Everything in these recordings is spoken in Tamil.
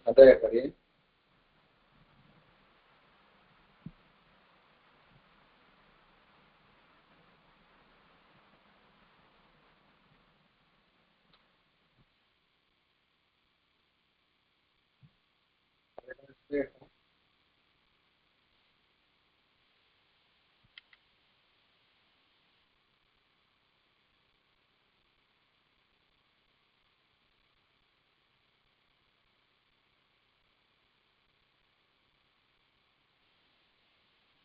सदैव करिए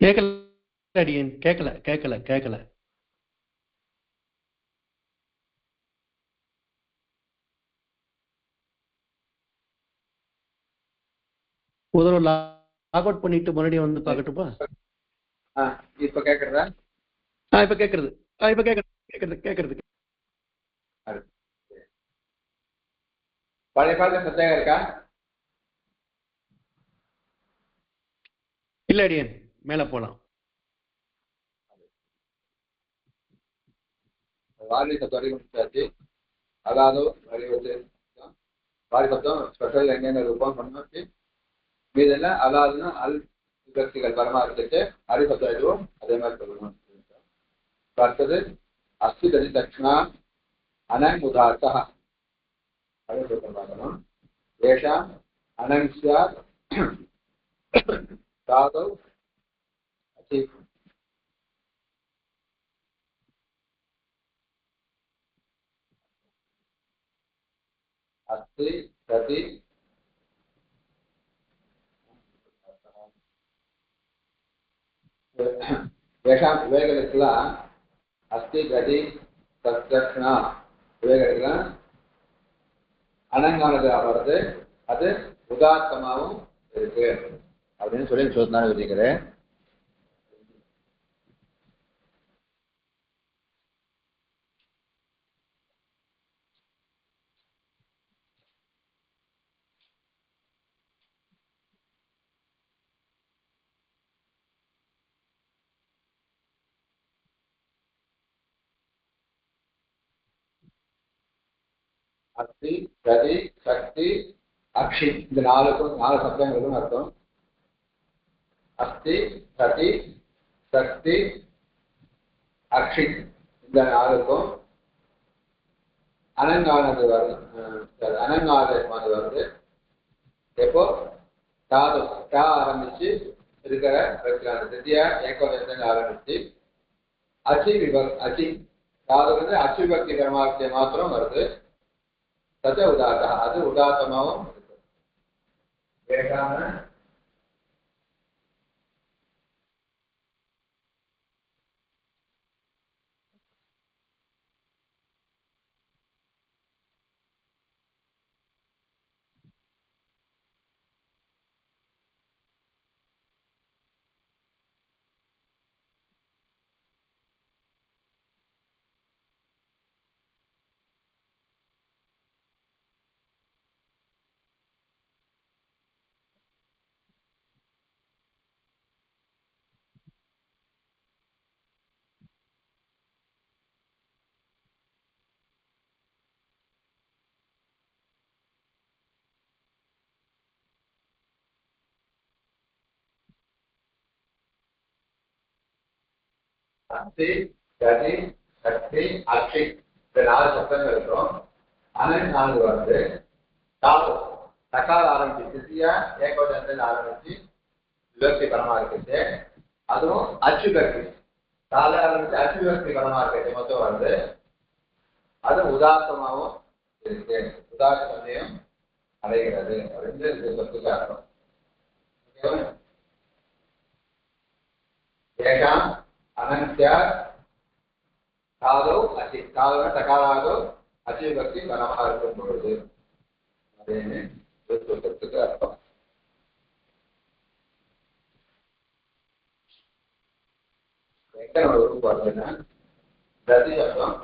கேட்கல அடியேன், கேட்கல கேட்கல கேட்கல. முதல்ல லாக் அவுட் பண்ணிட்டு மறுபடியும் வந்து பார்க்கட்டுமா? இப்ப கேக்குறதா? இப்ப கேட்கறது. இப்ப கேட்கறது கேட்கறது. பழைய பாட்டு சந்தேகம் இருக்கா? இல்ல அடியேன், மேல போலாம். வாரி சப்தம் வரைக்கும் முடிச்சாச்சு. அதாவது வாரி சப்தம் ஸ்பெஷல் எங்கெங்க ரூபம் பண்ணி இதெல்லாம் அதாவதுன்னா அல் விபக்திகள் பரமா இருந்துட்டு அரி சப்தம் எழுதுவோம். அதே மாதிரி சொல்லணும். அடுத்தது அஸ்தி கதி தட்சிணா அனங் உதாத்தா அப்படின்னு சொல்ல பார்க்கணும். ஏஷாம் அனங் ஸ்யாத் தாதவ் அசி अस्ति गति येषां विवेकलिखिला अस्ति गति तत्क्षणा विवेकलिखिला அனங்கானது வருது. அது உதாத்தமாகவும் இருக்கு அப்படின்னு சொல்லி சொல்லினாலும் விதிக்கிறேன். அஸ்தி கதி சக்தி அக்ஷி இந்த நாலுக்கும் 4 சப்தங்களுக்கும் அர்த்தம். அஸ்தி கதி சக்தி அக்ஷி இந்த 4க்கும் அனங்கானது வருது. அனங்கானது வருது. எப்போ தாது டா ஆரம்பிச்சு இருக்கிற தித்தியா ஏகோதத்தில் ஆரம்பிச்சு அச்சி அச்சி தாது வந்து அச்சு விபக்தி கர்மாக்கிய மாத்திரம் வருது. தச்ச உதாத்தா அது உதாத்தமாகவும் இருக்கு. வேகான அஸ்தி கதி சக்தி அக்ஷி இந்த 4 சப்தங்கள் இருக்கும். அனங்கானது வருது. தாது தக்கால ஆரம்பிச்சு தித்தியா ஏகோதத்தில் ஆரம்பிச்சு விபக்தி பரமா இருக்குது. அதுவும் அச்சு விபக்தி தால ஆரம்பிச்சு அச்சு விபக்தி பரமா இருக்குது மொத்தம் வருது. அது உதாத்தமாகவும் இருக்கு. உதாத்த சந்தேகம் அடைகிறது அப்படின்னு சொல்லிட்டு அர்த்தம். ஏஷாம் அனந்தியா தாதோ அசி தாதோ தகாராதோ அசி விபக்தி பரமா இருக்கும் பொழுது அப்படின்னு சொல்றதுக்கு அர்த்தம். எத்தனை வகுப்பு வருதுன்னா ததி சப்தம்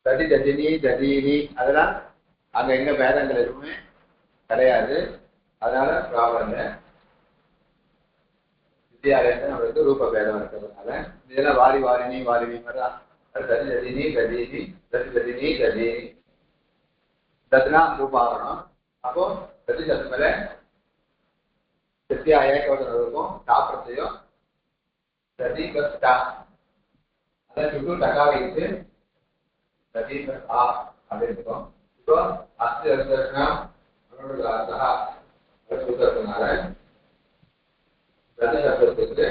ததி ததினி ததீனி அதெல்லாம் அங்க எங்க பேதங்கள் எதுவுமே கிடையாது. அதனால ப்ராப்ளம் இல்லை. வித்தியாலயத்தில் நம்மளுக்கு ரூப பேதம் இருக்கிறதுனால இதெல்லாம் வாரி வாரினி வாரினி ததி ததினி ததீனி ததி ததினி ததீனி தத்னா ரூபாகணும். அப்போ ததி சத்து மேல வித்தியா ஏகவசனம் இருக்கும். பிரத்யம் ததி பிளஸ் டா அதை சுட்டு டக்கா வைத்து ததி பிளஸ் ஆ அப்படின்னு இருக்கும். இப்போ அஸ்தி அர்த்தனா சுத்தத்தினால ததி சப்தத்துக்கு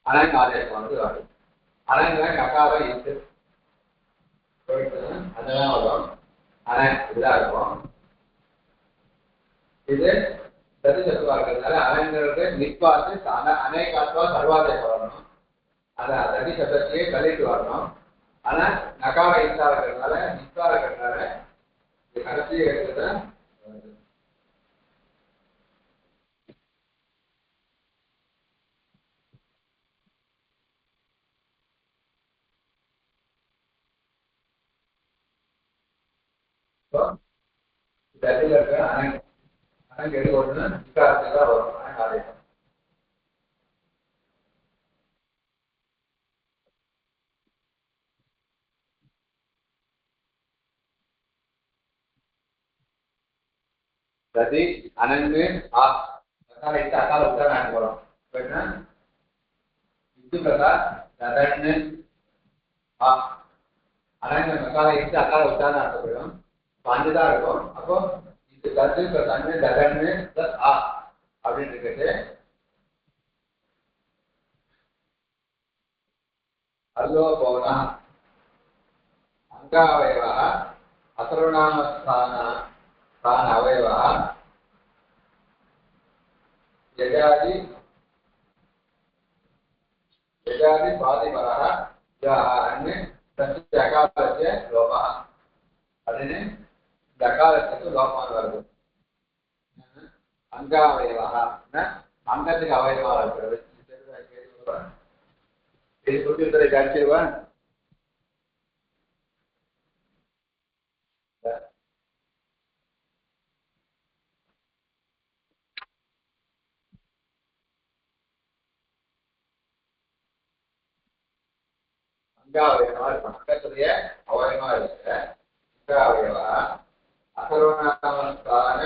அனங்க ஆதேசமானது வரும். அனங்க நகார இட்டு அதெல்லாம் வரும். இதுதான் இருக்கும். இது ததி சத்துவா இருக்கிறதுனால அனங்களுக்கு நிற்பாத்து அநேகாத்வா சர்வாதேசம் வரணும். அந்த ததி சப்தத்தையே தள்ளிட்டு வரணும். ஆனா நகார இட்டா இருக்கிறதுனால நிற்பா இருக்கிறதுனால இது கடைசி எடுத்துதான் ததில இருக்கிற அனங்க எடுத்து ஒன்று நிற்காரத்துக்கு தான் வரும். ஆதேசம் ததி அனங்கு ஆ நகார இட்டு அகால விட்டா நான் போறோம். என்ன இது பிரகார் ததன்னு ஆ அனங்க நகார இட்டு அகால விட்டா நான் போயிடும். அஞ்சுதான் இருக்கும். அப்போ இது தது தன்னு ததன்னு பிளஸ் ஆ அப்படின்னு இருக்குது. அல்லோ போனா அங்காவயவா அசர்வநாமஸ்தான அவயவா யஜாதி பாதிபரः யான்னு தஸ்ய அகாலஸ்ய லோபः அப்படின்னு இந்த அகாலத்துக்கு லோபம் வருது. அங்காவயவா அங்கத்துக்கு அவயவா இருக்கிறது. இது புத்திரத்தை காட்சிடுவான். அங்காவயவா இருக்கும். அங்கத்துடைய அவயவா இருக்கிற அங்காவயவா அசர்வநாமஸ்தான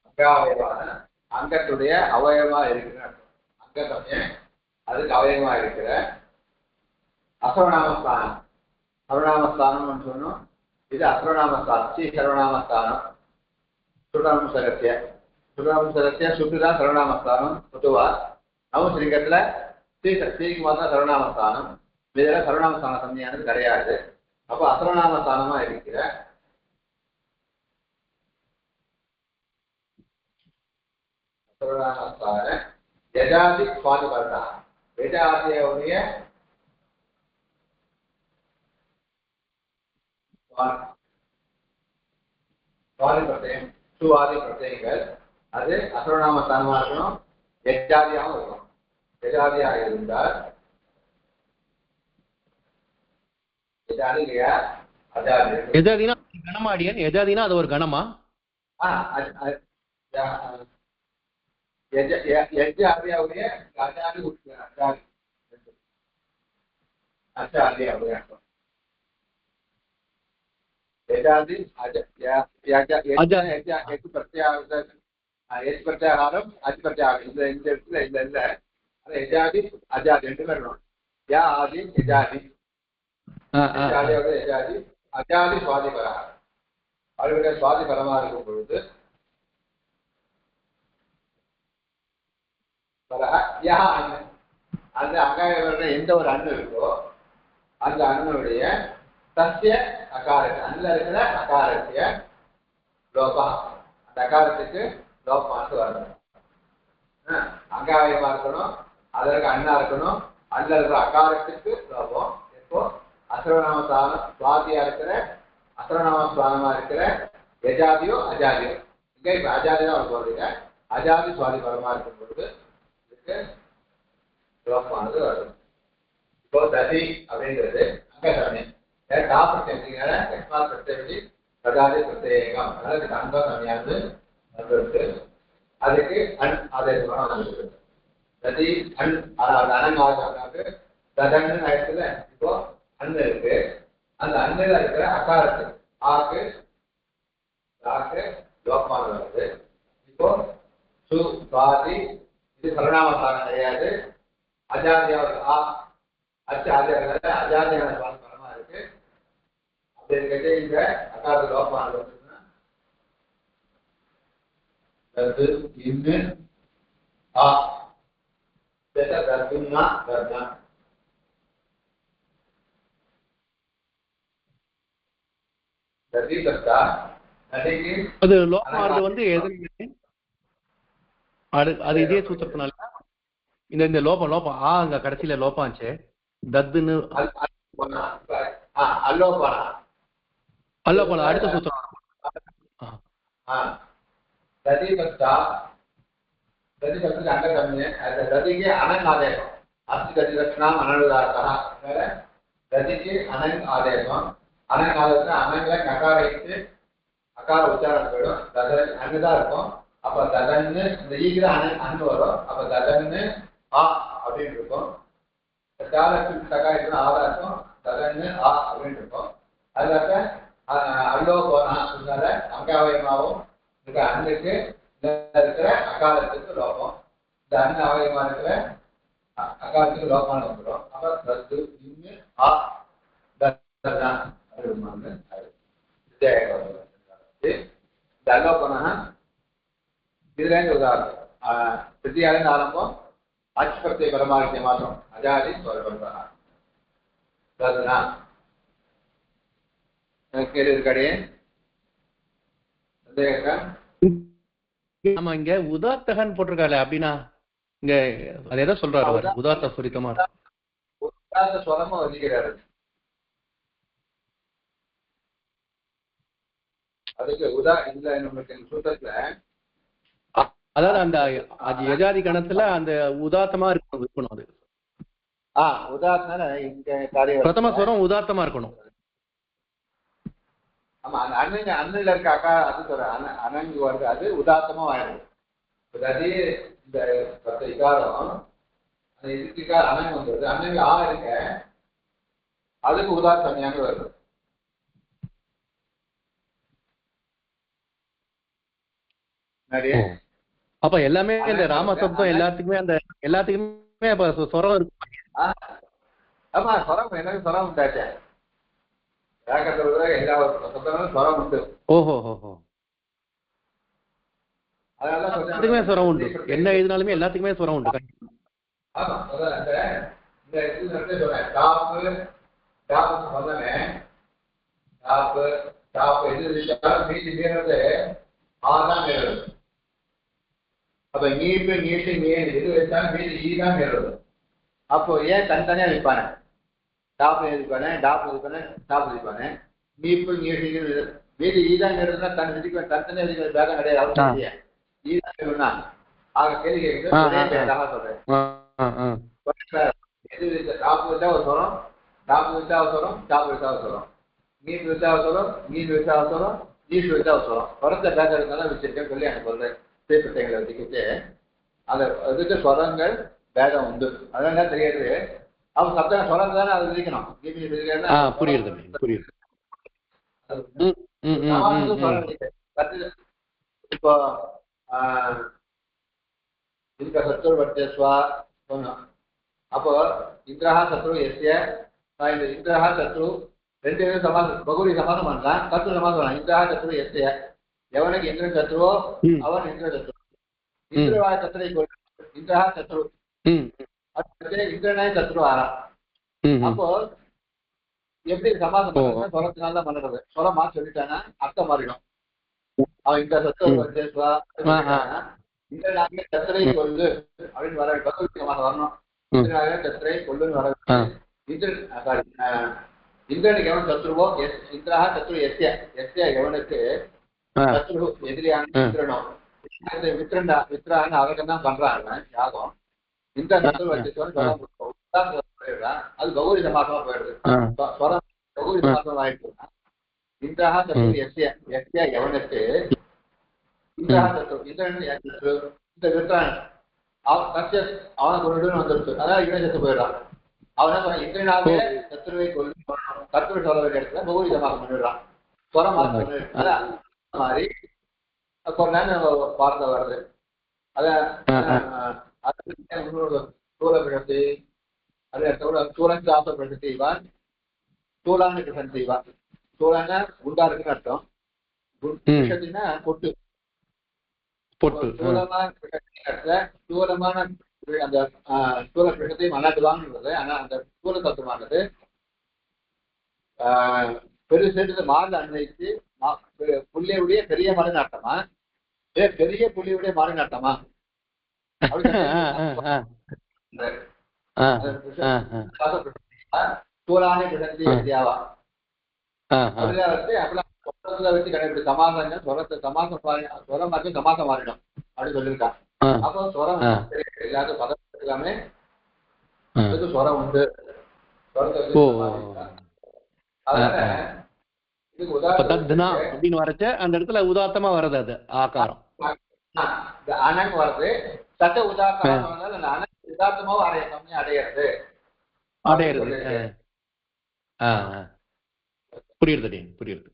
அங்காவயவான அங்கத்துடைய அவயவமா இருக்கிற அங்கத்தமே அதுக்கு அவயவமா இருக்கிற அசர்வநாமஸ்தானம். சர்வநாமஸ்தானம் சொன்னோம். இது அசர்வநாமஸ்தானம். ஸ்ரீ சர்வநாமஸ்தானம் சுடரம்சகத்திய சுட்டுதான் சர்வநாமஸ்தானம். பொதுவா நவசிலிங்கத்துல ஸ்ரீக்கு மாத்திரம் சர்வநாமஸ்தானம். இதுல சர்வநாமஸ்தான சம்ஞையானது கிடையாது. அப்போ அசர்வநாமஸ்தானமா இருக்கிற சர்வநாமஸ்தான யஜாதி சுவாதிபரதா யஜாதியுடைய சுவாதி பிரத்யம் சுவாதி பிரத்யங்கள் அது அசர்வநாமஸ்தானமா இருக்கணும். யஜாதியாகவும் இருக்கும். யஜாதியாக இருந்தால் எஜாதினா கணமாடியன். எஜாதினா அது ஒரு கணமா? யஜாதியாவுடைய அஜாதி அஜாதியாவுடைய यजादि प्रत्याहाரம் அஜ் பிரத்யாகாரம் இந்த இடத்துல இல்ல यजादि அஜாதி ரெண்டு வரணும். யா ஆதி यजादि यजादि அஜாதி சுவாதிபரா அவருடைய சுவாதிபரமா இருக்கும் பொழுது பரஹ யா அண்ணு அந்த அகாய எந்த ஒரு அண்ணு இருக்கோ அந்த அண்ணுடைய சத்திய அகாரத்தை அண்ணில் இருக்கிற அகாரத்திய லோபம் அந்த அகாரத்துக்கு லோபமானது வரணும். அங்காயமா இருக்கணும், அதற்கு அண்ணா இருக்கணும், அண்ணில் இருக்கிற அகாரத்துக்கு லோபம். இப்போ அசரநாம ஸ்தானம் சுவாதியா இருக்கிற அசரநாம ஸ்தானமா இருக்கிற எஜாதியோ அஜாதியோ இங்க இப்ப அஜாதி தான் அவர் சொல்றீங்க. அஜாதி சுவாதி பரமா இருக்கும் பொழுது இதுக்கு லோபமானது வரும். இப்போ ததி அப்படிங்கிறது அங்க சமயம் டாப் செஞ்சீங்கன்னா எக்ஸ்மால் பிரத்யேகி பிரஜாதி பிரத்யேகம் அதுக்கு அங்க சமயானது வந்துருக்கு. அதுக்கு அன் ஆதேசமாக வந்துருக்கு. ததி அன் அனங்காக ததன்னு ஆயிடுச்சுல. இப்போ அண்ணு இருக்கு, அந்த அண்ணில் இருக்கிற அகாரத்துக்கு ஆக்கு லோகமான வருது. இப்போ சு சுவாதி இது சரணாமசாரம் கிடையாது. அஜாதியாவது ஆ அச்சு ஆதியாக அஜாதியான சுவாதி பரமா இருக்கு. அப்படி இருக்க இந்த அகாரத்து லோகமானது வந்துச்சுன்னா இன்னு ஆ தர்துன்னா தர்தான் அது லோபமானது வந்து எது அது இதே சூத்திரத்தினால இந்த லோபம் லோபம் ஆ அங்க கடைசியில லோபம் ஆச்சு. தத்துன்னு அல்லோபனா அடுத்த சூத்திரம் ததிக்கு அனங் ஆதேசம் அஸ்தி கதி லட்சணம் அனனுதார்த்தா ததிக்கு அனங் ஆதேசம் அனங் ஆதேசம் அனங்ல ககாரைக்கு அகார உச்சாரம் போயிடும். ததன் அன்னுதான் இருக்கும். அப்ப ததன்னு இந்த ஈகிற அன்னு வரும். அப்ப ததன்னு ஆ அப்படின்னு இருக்கும். தகாய்க்கு ஆதா இருக்கும். ததன்னு ஆ அப்படின்னு இருக்கும். அதுக்காக அல்லோ போனால அங்காவயமாவும் இருக்க அண்ணுக்கு இருக்கிற அகாலத்துக்கு லோகம். இந்த அண்ணு அவயமா இருக்கிற அகாலத்துக்கு லோகமான வந்துடும். அப்ப தத்து இன்னு ஆ ததான் இதுல இருந்து உதாரணம் திருத்தியால ஆரம்பம் அச்சு பிரத்ய பரமாரிக்க மாத்திரம் அஜாதி ஸ்வரபந்தா ததுனா கேள்வி இருக்காடே சந்தேகம். ஆமா இங்க உதாத்தகன் போட்டிருக்காரு. அப்படின்னா இங்க அது எதை சொல்றாரு? உதாத்த சுரித்தமா உதாத்த ஸ்வரமா வதிக்கிறாரு. அதுக்கு உதா இல்ல நம்மளுக்கு சூத்திரத்துல அதாவது அந்த எஜாதி கணத்துல அந்த உதாத்தமா இருக்கணும். அது உதாரண இங்க பிரதம ஸ்வரம் உதாத்தமா இருக்கணும். ஆமா அந்த அண்ணில் இருக்க அக்கா அது சொல்ற அனங்கு வருது, அது உதாத்தமா ஆயிடும். அதாவது இந்த 10 இக்காரம் அந்த இதுக்கு அனங்கு வந்துருது. அனங்கு ஆ இருக்க அதுக்கு உதாத்தமையாக வருது. அப்ப எல்லாமே இந்த ராமசப்தம் எல்லாத்துக்குமே சொரம் இருக்கு. ஆமா சொரம் எனக்கு சொரம் உண்டாச்சே. எல்லா சப்தங்களும் சொரம் உண்டு. ஓஹோ எல்லாத்துக்குமே சொரம் உண்டு. என்ன எழுதினாலுமே எல்லாத்துக்குமே சொரம் உண்டு. ஆமா இந்த இது சொல்றேன். டாப்பு சொன்னே டாப்பு எது மீதி மீறது ஆதான் மீறது. அப்ப நீட்டு நீட்டு மீன் எது வச்சாலும் மீது ஈதான் மீறது. அப்போ ஏன் தனித்தனியா வைப்பானே? டாப்பு எதிர்ப்பானே, டாப்பு எதிர்ப்பானே, டாப்பு எதிர்ப்பானே, நீப்பு நீட்டு மீது ஈதான் மீறதுன்னா தன் விதிக்க தனித்தனியா விதிக்கிற பேதம் கிடையாது. அவசியம் இல்லையா? ஈதான் மீறுனா ஆக கேள்வி கேட்குறது ஒரே பேதாக சொல்றேன். எது டாப்பு வச்சா ஒரு சொல்றோம், டாப்பு வச்சா ஒரு சொல்றோம், டாப்பு வச்சா ஒரு சொல்றோம், நீட்டு வச்சா ஒரு சொல்றோம், நீட்டு வச்சா ஒரு சொல்றோம், நீட்டு வச்சா ஒரு சொல்றோம். குறைஞ்ச பேதம் இருந்தாலும் வச்சிருக்கேன்னு சொல்லி எனக்கு சொல்றேன். பேப்பட்டைகளை வச்சுக்கிட்டு அந்த இதுக்கு சொரங்கள் பேதம் உண்டு. அதனால தெரியாது. அவன் சப்தம் சொரங்க தானே அதை விதிக்கணும். புரியுது. இப்போ இந்த சத்ரு வர்த்தஸ்வா சொன்னோம். அப்போ இந்திரஹா சத்ரு எஸ்ய இந்த இந்திரஹா சத்ரு ரெண்டு பேரும் சமாசம் பகுதி சமாசம் பண்ணலாம். சத்ரு சமாசம் பண்ணலாம். இந்திரஹா சத்ரு எஸ்ய எவனுக்கு இந்திரன் சத்ருவோ அவன் இந்திர சத்ரு. இந்திரவாய சத்ரை இந்திரா சத்ரு இந்திரனே சத்ரு ஆறா. அப்போ எப்படி சமாசம் பண்றது? சொரத்தினால தான் பண்ணுறது. சொரம் மாற்றி சொல்லிட்டானா அர்த்தம் மாறிடும். அவன் இந்த சத்ரு இந்திரனாக சத்திரை கொல்லு அப்படின்னு வர வரணும். இந்திரனாக சத்திரை கொல்லுன்னு வர இந்திரனுக்கு எவன் சத்ருவோ இந்திரா சத்ரு எஸ்ய எவனுக்கு சத்ரு எதிரியான இந்திரனோ வித்ரான்னு அவருக்கு தான் பண்றாங்க யாகம். இந்த சத்ரு வச்சுதான் அது கௌரி சமாசமா போயிடுது. கௌரி சமாசம் ஆயிடுச்சுன்னா இந்திரா சத்ரு எஸ்ய எவனுக்கு இந்திரா சத்ரு இந்திரன் இந்த வித்ரான் அவனுக்கு ஒரு வந்துருச்சு. அதான் இவனை செத்து போயிடுறான். அவன இந்திரனாவே சத்ருவை கொல்லு சத்ரு சொல்ல வேண்டிய இடத்துல கௌரி சமாசம் பண்ணிடுறான். சொரம் மாதிரி பார்த்த வருது. சூழபிழத்தை சூழன் சாப்பிட செய்வான். சூழான்னு கிருஷ்ணன் செய்வான். சூழன்னா குண்டா இருக்குன்னு அர்த்தம். கிருஷ்ணத்தின்னா பொட்டு சூலமான சூலமான அந்த சூழ கிருஷ்ணத்தை மன்னாட்டுவான்றது. ஆனா அந்த சூழ தத்துவமானது பெருசெடுத்து மாடு அன்வைத்து புள்ளியுடைய பெரிய மாடு நாட்டமா பெரிய புள்ளியுடைய மாடு நாட்டமா சூழானே கிருஷ்ணத்தை வித்யாவா வச்சு கண்டுபிடி சமாசங்கள் சொரத்தை சமாசம் சொரம் மாதிரி சமாசம் மாறிடும் அப்படின்னு சொல்லியிருக்கான். அப்போ சொரம் எல்லாரும் பதம் எல்லாமே சொரம் உண்டு. அப்படின்னு வரச்ச அந்த இடத்துல உதாத்தமா வருது. அது ஆகாரம் அனங் வருது. சட்ட உதாத்தமா உதாத்தமாவும் அடையிறது. புரியுது புரியுது.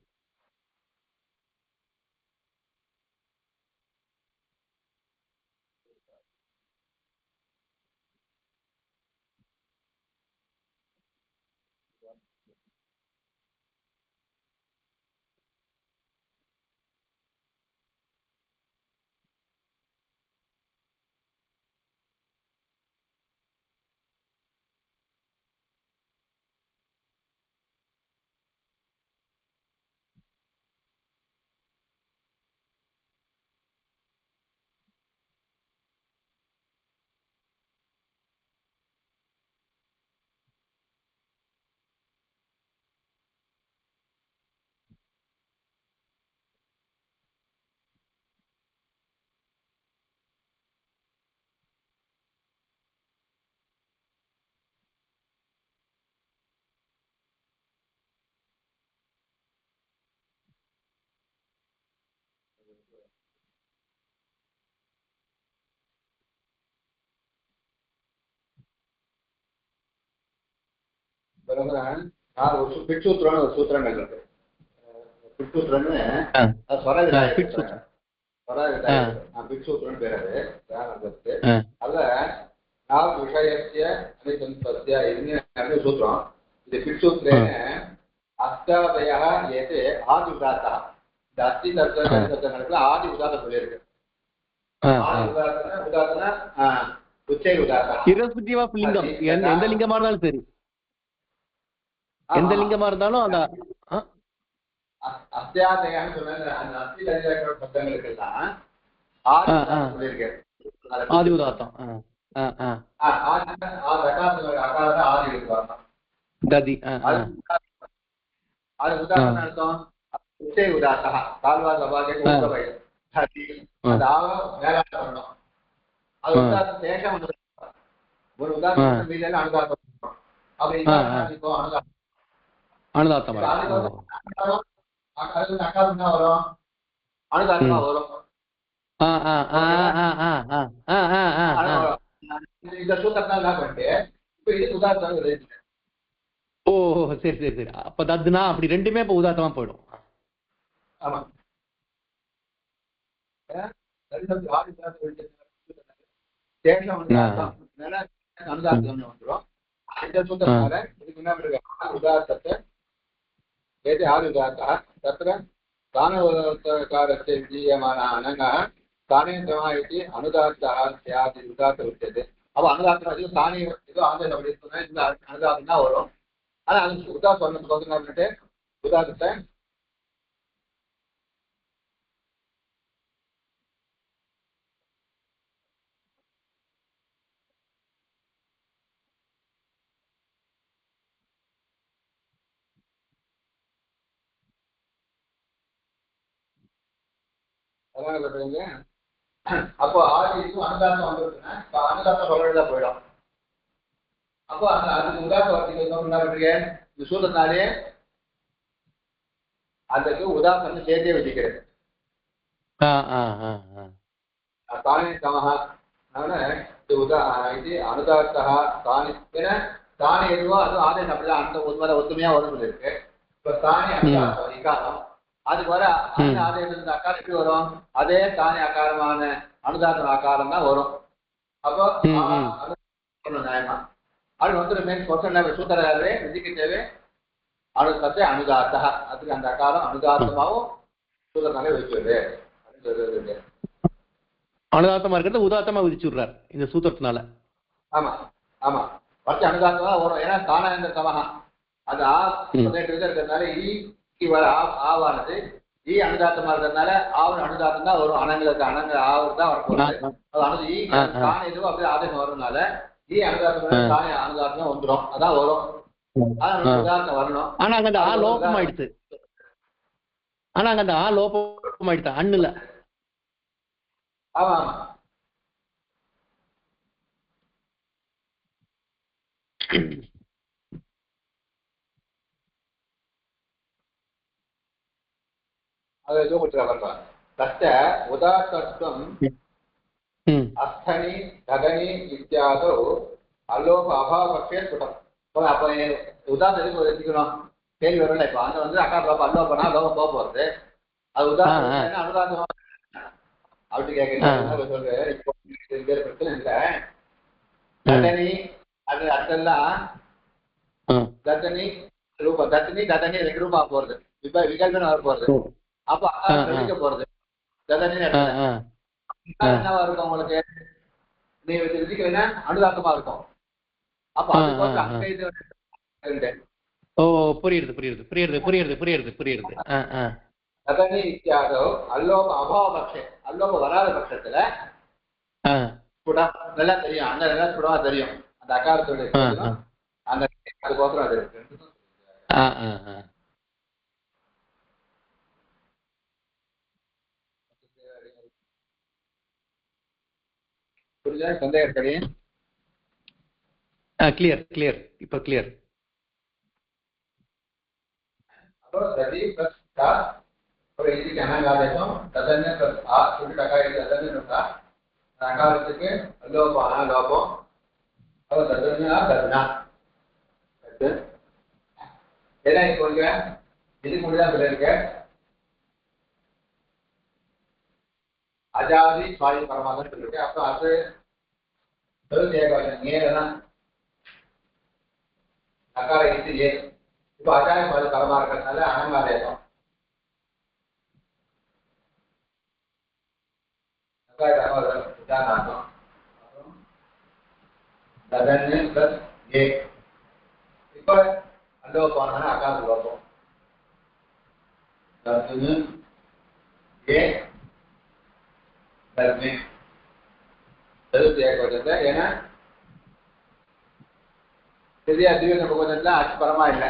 பிட்சூத்திரம்னு ஒரு சூத்திரங்கள் இருக்கு. பிட்சூத்திரம்னு பிட்சூத்திரம் பேரு. அதுல விஷயத்திய சூத்திரம். இது பிட்சூத்திரேன அஷ்டாதய ஏது ஆதி உதாத்தா. இந்த அஸ்தி தத்துவத்துல ஆதி உதாத்தம் சொல்லியிருக்கு. உதாத்தனா உச்சை உதாத்தா. irrespective of லிங்கம், எந்த லிங்கமா இருந்தாலும் சரி, எந்த லிங்கமா இருந்தாலும் அந்த அத்தியாதயான்னு சொன்ன அந்த அஸ்தி தரிசன சப்தங்களுக்கு எல்லாம் ஆதி உதாத்தம். ஆதி உதாத்தம் ததி அது உதாரணம் அர்த்தம் உச்சை உதாத்தா. கால்வா சபாகே மேலாட்டணும். அது உதாரணம் சேஷம் ஒரு உதாரணம் மீது அனுதாத்தம். அப்படி அனுதாத்தம் அக்காதுன்னா வரும், அனுதாத்தமா வரும். இந்த சூத்திரத்தான் என்ன பண்ணிட்டு இப்ப இது உதாரணம். ஓ சரி சரி சரி. அப்ப தத்துனா அப்படி ரெண்டுமே இப்ப உதாத்தமா போயிடும். ஆமா வந்துடும். இந்த சூத்திரத்தால இதுக்கு என்ன உதாரணத்தை ஏது ஆதி உதாத்தா தத்திர தானகாரத்தை விஜயமான அனங்கः स्थानेन्द्रः इति अनुदात्तः स्यात् उदात्त उच्यते அப்ப அனுதாத்தம் இது தானே ஏதோ ஆங்கிலம் அப்படி சொன்னா இந்த அனுதாத்தம் தான் வரும் ஆனா அது உதாத் சொன்னதுக்கு வந்து என்ன பண்ணிட்டு உதாத்தத்தை அதான் சொல்றீங்க அப்போ ஆதிக்கும் அனுதாத்தம் வந்துருக்குன்னா அனுதாத்தம் சொல்றதா போயிடும் அப்போ அந்த அதுக்கு உதாத்த வார்த்தைகள் என்ன பண்றீங்க இந்த சூழல்னாலே அதுக்கு உதாரணம் சேர்த்தே வச்சுக்கிறது தானே தமஹா இது அனுதாத்தா தானே ஏன்னா தானே எதுவோ அதுவும் ஆதேசம் அப்படிதான் அந்த உண்மையில ஒத்துமையா உடம்புல இருக்கு இப்ப தானே அனுதாத்தம் இக்காரம் அதுக்கு வர ஆதேசம் அக்காரம் எப்படி வரும் அதே தானே அகாரமான அனுதாத்தம் அகாரம் தான் வரும் அப்போ நியாயமா அது வந்து மெயின் கொஸ்டின் சூத்திரே விதிக்கிட்டே அனுதத்தை அனுதாத்தா அதுக்கு அந்த அகாரம் அனுதாத்தமாகவும் சூத்திரனாலே வச்சுருது அப்படின்னு சொல்றது அனுதாத்தமா இருக்கிறத உதாத்தமா விதிச்சு விடுறார் இந்த சூத்திரத்தினால ஆமா ஆமா வச்சு அனுதாத்தமா வரும் ஏன்னா தானா இந்த தமஹா அது இருக்கிறதுனால வர ஆவானது அனுதாத்தமா இருக்கிறதுனால ஆவன் அனுதாத்தம் தான் வரும் அனங்களுக்கு அனங்க ஆவது தான் வரப்போகுது அது தானே எதுவும் அப்படியே ஆதேசம் வரும்னால அனுதாத்தம் தானே அனுதாத்தம் வந்துடும் அதான் வரும் உதாரணம் வரணும் ஆனா அங்க அந்த லோபம் ஆயிடுச்சு அண்ணுல ஆமா ஆமா அது எதுவும் கொடுத்துருக்காங்க தச்ச உதாத்தத்துவம் அஸ்தனி தகனி இத்தியாதோ அலோப அபாவபக்ஷே ஸ்புடம் அப்ப உதாரணம் எதுக்கு வச்சுக்கணும் கேள்வி வரல இப்ப அங்க வந்து அக்கா லோபம் அல்லோபனா லோபம் போக போறது அது உதாரணம் அனுதாத்தமா அப்படி கேட்க சொல்றேன் இப்போ பிரச்சனை இல்ல தத்தனி அது அதெல்லாம் தத்தனி ரூபம் தத்தனி தத்தனி ரெண்டு ரூபா போறது இப்ப விகல்பன வர போறது அப்ப அக்கா போறது தத்தனி என்னவா இருக்கும் உங்களுக்கு நீ விதிக்கிறீங்கன்னா அனுதாத்தமா இருக்கும் அப்ப புரியுது ததனி இத்தியாதோ அல்லோப அபாவ பட்சே அல்லோப வராத பட்சத்துல நல்லா தெரியும் அங்க நல்லா சுடவா தெரியும் அந்த அகாரத்தோட அந்த அதுக்கோசரம் அது இருக்கு புரியுதா சந்தேகம் இருக்கடி கிளியர் இப்ப கிளியர் அப்போ ததி பிளஸ் டா ஒரு இதுக்கு அனகாதேசம் ததன்ன பிளஸ் ஆ சொல்லி டகாய் ததன்ன இருக்கா அகாரத்துக்கு லோபம் லோபம் அப்போ ததன்ன ததனா ஏன்னா இப்போ இதுக்கு முடிதான் சொல்லியிருக்க அஜாதி சுவாயு பரமாத்தான் சொல்லியிருக்கேன் அப்போ அது ஏதான் அகார இது ஏ இப்போ அஜாதி சுவாயு பரமா இருக்கிறதுனால அனங்காதேசம் உதாரணம் ததன்னு பிளஸ் ஏ இப்போ அல்லோபான அகார லோபம் ததன்னு ஏ தர்மே ஏற்பட்டது ஏன்னா பெரிய அதிக பகுதியில் அச்சு பரமா இல்லை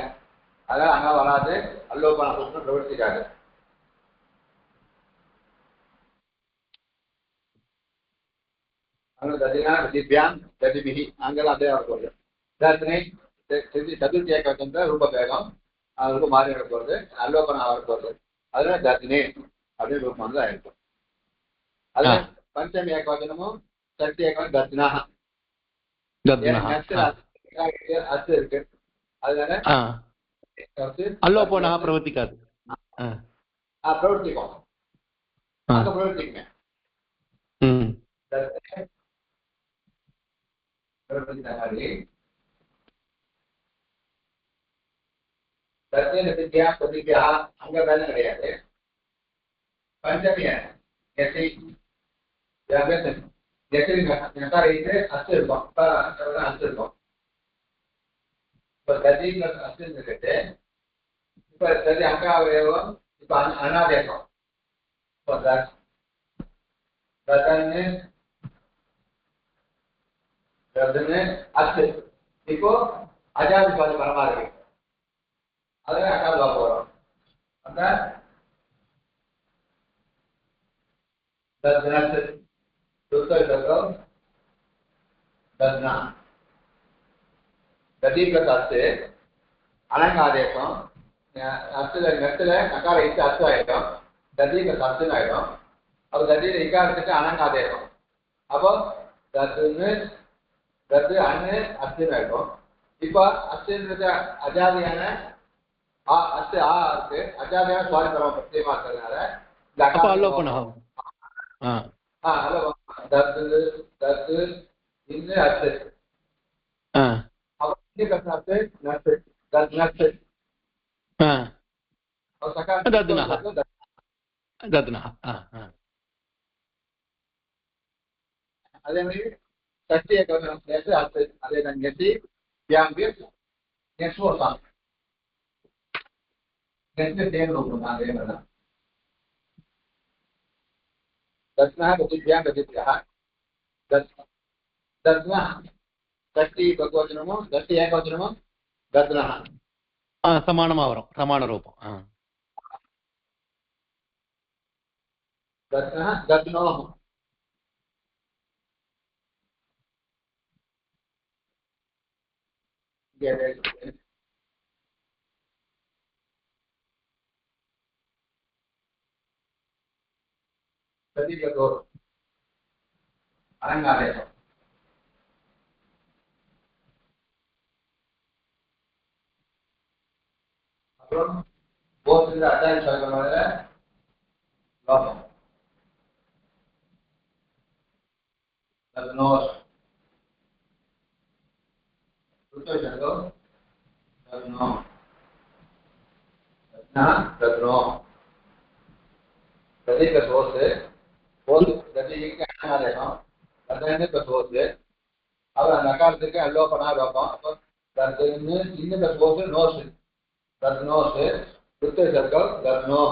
அதனால அங்க வராது அல்லோபான புஷ்பம் பிரவர்த்திக்காது அங்க ததினா திவ்யான் ததிபிஹி அங்கெல்லாம் அதே வரப்போகுது தர்மே சதுர்த்தி ஏற்பட்ட ரூப பேகம் ரொம்ப மாறி வரப்போகுது அல்லோபனா வரப்போகுது அதனால தர்தினே அப்படின்னு ரூபம் தான் இருக்கும் அது பஞ்சமி ஏகவச்சனமும் சக்தி ஏகவச்சனம் தர்தினாக அத்து இருக்கு அதனால அல்லோபனா பிரவர்த்திக்காது பிரவர்த்திக்கும் அங்க பிரவர்த்திக்குமே அங்க வேலை கிடையாது பஞ்சமிய நகாரைக்கு அச்சு இருக்கும். அச்சு இருக்கும். இப்ப ததி பிளஸ் அச்சு இருக்கு. இப்ப ததி அங்காவயவம் இப்ப அனாதேசம். இப்போ அச்சு இப்போ அஜாதி பாதி பரமா இருக்கு. அதுவே அக்காது பார்க்க வரும். அந்த தத்னத்து துத்தம் தத்னா ததி பிளஸ் அச்சு அனங்காதேசம் அச்சுல நெத்துல நக்கார இச்சு அச்சு ஆயிடும். ததி பிளஸ் அச்சுன்னு ஆயிடும். அப்போ ததியில இக்காரத்துக்கு அனங்காதேசம். அப்போ தத்துன்னு தத்து அண்ணு அச்சுன்னு ஆயிடும். இப்போ அச்சுன்றது அஜாதியான அச்சு இருக்கு. அஜாதியான சுவாதி பரம பிரத்யமா இருக்கிறதுனால தத்து தத்து இன்னும் அச்சு அதே மாதிரி சக்தியை அச்சு அதே தான் கெட்டி நெஸ்வோசான் நெஸ்ல தேர்வு அதே மாதிரி தான் दत्ना गतिभ्यां गतिभ्यः दत्ना शक्ति बहुवचनमो दत्ति एकवचनमो दत्नः சமானமா வரும் சமான ரூபம் दत्नः दत्नोः सदिगतो अनंगादेशम அப்புறம் போஸ்ட்ல அட்டாச் சொல்றதுனால லோகம் தத்னோ ருத்தோ தத்னோ தத்னோ सदी का सोच है बहुत सदी के आना देखो अध्ययन का सोच है अब नकार देके अल्लाह पना रखो अब दर्जन इन का सोच नो से दर्जनों से उत्तर सर्कल दर्जनों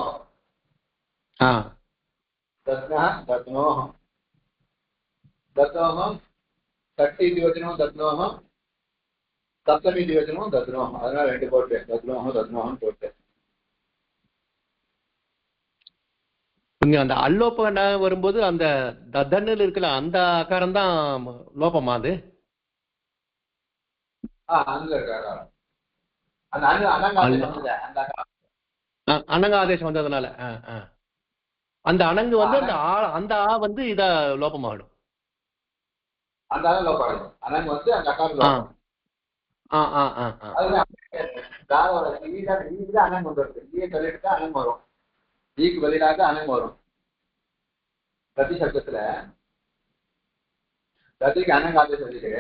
हां दर्जना दर्जनों दर्जनों शक्ति दिवचनों दर्जनों सप्तमी दिवचनों दर्जनों அதனால ரெண்டு போட்டு दर्जनों போட்டு இங்க அந்த அல்லோபன வரும்போது அந்த ததன்னுல இருக்கல அந்த ஆகாரம் தான் லோபமா அது அங்க இருக்காரா அந்த அனங்க ஆதேசம் வந்ததுனால அந்த அனங்கு வந்து அந்த ஆ வந்து இத லோபமாயிடும் அந்த லோபம் அனங்கு வந்து அந்த அகாரம் லோபம் தாரோட ஈல அனங்கு வந்துருக்கு ஈ சொல்லிட்டு அனங்கு வரும் ஈக்கு பதிலாக அனங்கு வரும் பிரதி சப்தத்துல பிரதிக்கு அனங்கு ஆதேசம் சொல்லிட்டு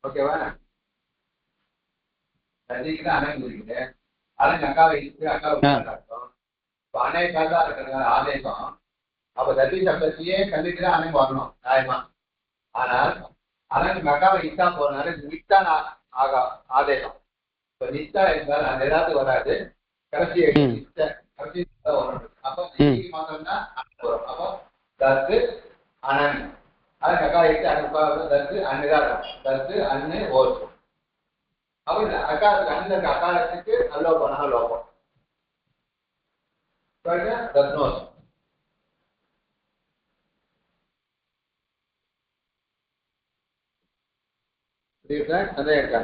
ஓகேவா பிரதிக்கு தான் அனங்கு சொல்லிட்டு அனங்கு அக்காவை இருக்கு அக்காவை அர்த்தம் இப்போ அனைக்காக இருக்கிறதுனால ஆதேசம் அப்ப பிரதி சப்தத்தையே கண்டிப்பா அனங்கு வரணும் நியாயமா ஆனால் அனங்கு மக்காவை இத்தா போறதுனால நித்தான் ஆதேசம் இப்ப நித்தா என்றால் அந்த ஏதாவது வராது கடைசி கடைசி வரும் அப்ப மாத்திரம் தான் வரும் அப்போ தத்து அனன் அது கக்காவை இட்டு அனுப்பாவது தத்து அன்னுதான் தத்து அன்னு ஓடும் அப்ப அக்காரத்துக்கு அண்ணு அக்காரத்துக்கு அல்லோபனா லோபம் தத்னோஸ் அதே இருக்கா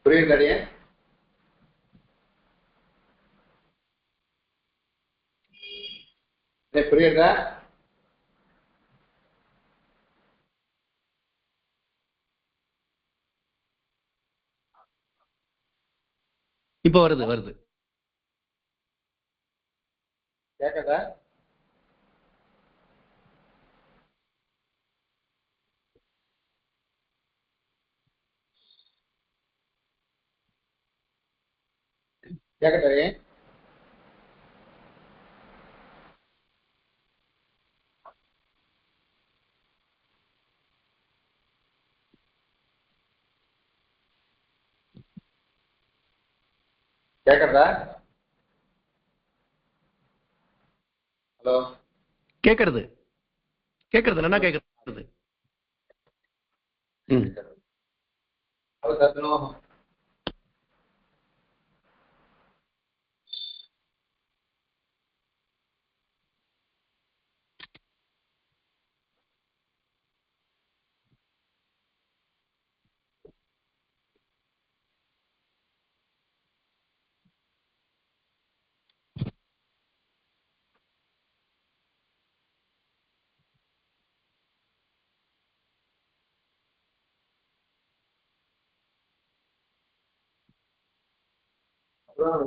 புரியுது புரியுதா இப்ப வருது கேக்குதா கேட்கட்டே கேட்கறதா? ஹலோ கேட்கறது என்ன கேட்கறது? அது தத்னோஹம்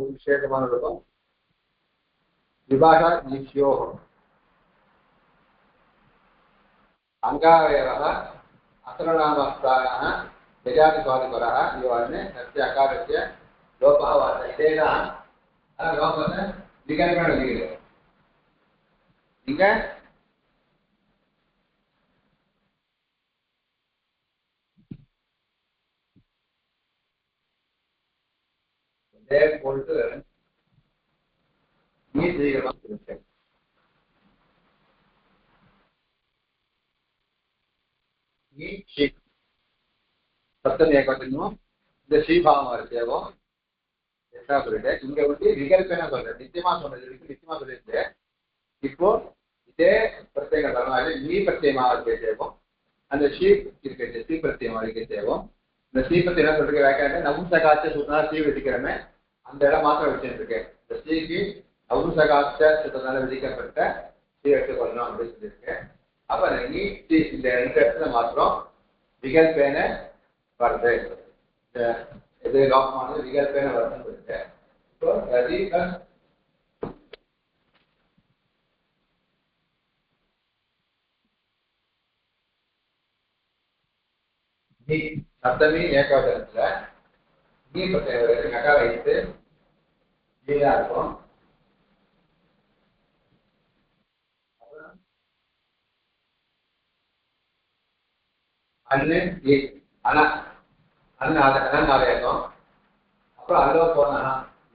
விசேஷமான ரூபம் விபாஷா ஈக்ஷ்யோ அங்காவயவः असर्वनामस्थानः यजातिस्वादिपरः इवाने तस्य अकारस्य लोपः वर्तते तेन लोपः विकल्पेन लिखिते इங்க இதே போட்டு நீ தீவிரமா இருக்கு நீ ஷீட் சப்தம் ஏகவச்சனம் இந்த ஸ்ரீபாவம் இருக்கேவோ என்ன சொல்லிட்டு இங்க வந்து விகல்பன சொல்றேன் நிச்சயமா சொன்னது நிச்சயமா சொல்லிட்டு இப்போ இதே பிரத்யேக தரனால நீ பிரத்யேகமா இருக்கேவோ அந்த ஷீப் இருக்கு சி பிரத்யேகமா இருக்கேவோ இந்த சி பிரத்யேகம் என்ன சொல்றீங்க வேக்காண்ட நபும்சகாச்ச சுத்தனா சி விதிக்கிறமே அந்த இடம் மாத்திரம் வச்சுருக்கேன் இந்த ஸ்ரீக்கு நபும்சகாச்ச சுத்தனால விதிக்கப்பட்ட சி எடுத்து பண்ணணும் அப்படின்னு சொல்லியிருக்கேன் அப்ப நீ இந்த ரெண்டு இடத்துல மாத்திரம் விகல்பேன வருது இது லோகமானது விகல்பேன வருதுன்னு சொல்லிட்டு இப்போ ரதி நீ சப்தமி ஏகாவதனத்துல நீ பிரத்யேகம் நகார வைத்து நீதா இருக்கும் அண்ணு அண்ணா அண்ணன் அண்ணாலயம் அப்புறம் அல்லோ போனா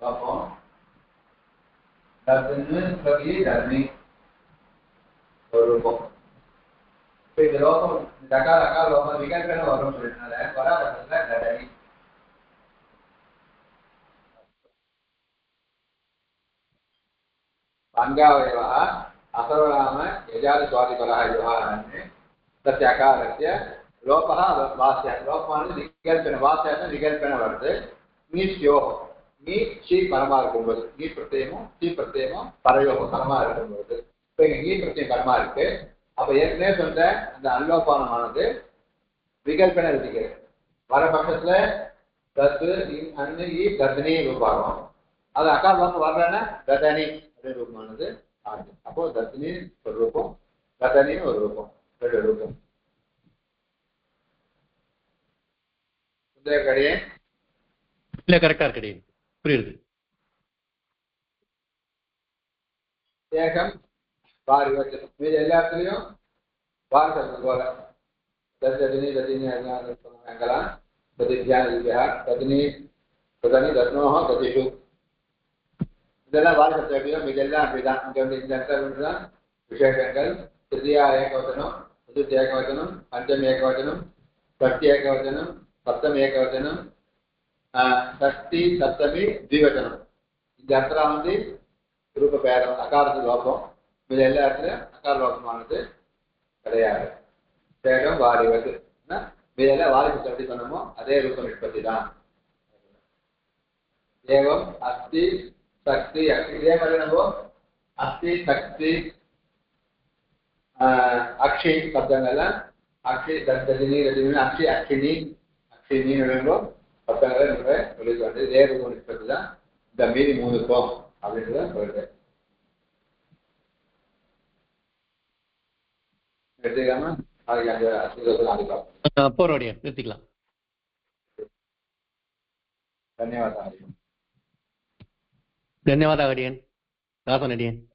லோகம் தர்மி தர்மி ஒரு ரூபம் இப்போ இந்த லோகம் தகார லோகம் விகல்பன வரும்னு சொல்லிட்டனால வராதத்துல தடனி அங்காவயவः असर्वनाम यजातिस्वादिपरः व्यवहारान् तस्य अकारस्य लोपः वास्यः लोपमानது विकल्पன वास्यः विकल्पன வருது நீஷ்யோः நீ ஷீ பரமா இருக்கும்போது நீ பிரத்யேகமும் ஷீ பிரத்யேகமும் பரயோகம் பரமா இருக்கும்போது இப்போ இங்க நீ பிரத்யேகம் பரமா இருக்கு அப்ப ஏற்கனவே சொன்ன அந்த அல்லோபானமானது விகல்பன விதிக்கிறது வர பட்சத்துல தத்து அன்னு தத்தனி ரூபாகும் அது அக்கால் வந்து வர்றேன்னா தத்தனி அப்படின்னு ரூபமானது ஆகுது அப்போ தத்தனி ஒரு ரூபம் தத்தனின்னு ஒரு ரூபம் ரெண்டு ரூபம் கடையே இல்ல கரெக்டா இருக்கு புரியுது ஏகம் வாரி வச்சனம் மீது எல்லா இடத்துலையும் வாரி சப்தம் போல தத்தினி தத்தினி அங்கலாம் ததித்யா தத்தினி ததனி தத்னோஹ ததிஷு இதெல்லாம் வாரி சப்தம் எப்படியோ இதெல்லாம் அப்படிதான் இங்க வந்து இந்த இடத்துல தான் விசேஷங்கள் திருதியா ஏகவச்சனம் சதுர்த்தி ஏகவச்சனம் பஞ்சமி ஏகவச்சனம் ஷஷ்டி ஏகவச்சனம் சப்தமி ஏகவச்சனம் ஷஷ்டி சப்தமி திவச்சனம் இந்த இடத்துல வந்து ரூப பேரம் அகாரத்து லோகம் இது எல்லா இடத்துலையும் அகார லோகமானது கிடையாது சேகம் வாரிவது இதெல்லாம் வாரிசு எப்படி சொன்னமோ அதே ரூபம் நிற்பத்தி தான் ஏவம் அஸ்தி சக்தி இதே மாதிரி நம்ம அஸ்தி சக்தி அக்ஷி சப்தங்கள்லாம் அக்ஷி தத்தினி ரஜினி அக்ஷி அக்ஷினி அக்ஷினின்னு சப்தங்களை நம்ம சொல்லிட்டு வந்து இதே ரூபம் நிற்பத்தி தான் இந்த மீதி மூணு இருக்கும் அப்படின்றத சொல்றேன் எடுத்துக்காம அதுக்கு அந்த அசுதத்தை போறோடியா நிறுத்திக்கலாம். धन्यवाद. ಧನ್ಯವಾದ ಅಡಿಯನ್ ದಾಸನ್ ಅಡಿಯನ್.